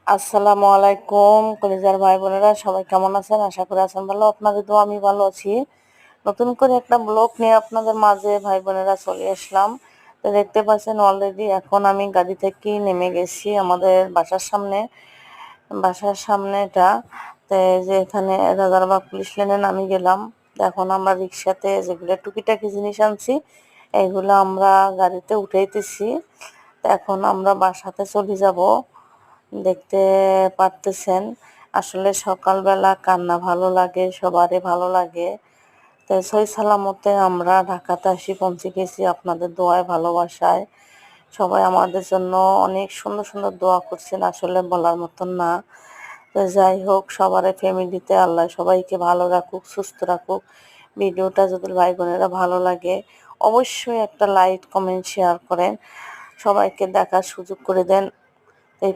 আসসালামু আলাইকুম কলিজার ভাই বোনেরা, সবাই কেমন আছেন? আশা করি আছেন ভালো। আপনাদের দোয়া আমি ভালো আছি। নতুন করে একটা ব্লগ নিয়ে আপনাদের মাঝে ভাই বোনেরা চলে আসলাম। তো দেখতে পাচ্ছেন অলরেডি এখন আমি গাড়ি থেকে নেমে গেছি আমাদের বাসার সামনেটা। তো এই যে এখানে রাজারবাগ পুলিশ লাইনে নামি গেলাম। তো এখন আমরা রিক্সাতে যেগুলো টুকিটাকি জিনিস আনছি এগুলো আমরা গাড়িতে উঠাইতেছি। তো এখন আমরা বাসাতে চলে যাব। দেখতে পারতেছেন আসলে সকালবেলা কান্না ভালো লাগে, সবারই ভালো লাগে। তো সই সালামতে আমরা ঢাকাতে আসি পৌঁছে গেছি আপনাদের দোয়ায় ভালোবাসায়। সবাই আমাদের জন্য অনেক সুন্দর সুন্দর দোয়া করছেন, আসলে বলার মতন না। তো যাই হোক, সবার ফ্যামিলিতে আল্লাহ সবাইকে ভালো রাখুক, সুস্থ রাখুক। ভিডিওটা যদি ভাই বোনেরা ভালো লাগে অবশ্যই একটা লাইক কমেন্ট শেয়ার করেন, সবাইকে দেখার সুযোগ করে দেন।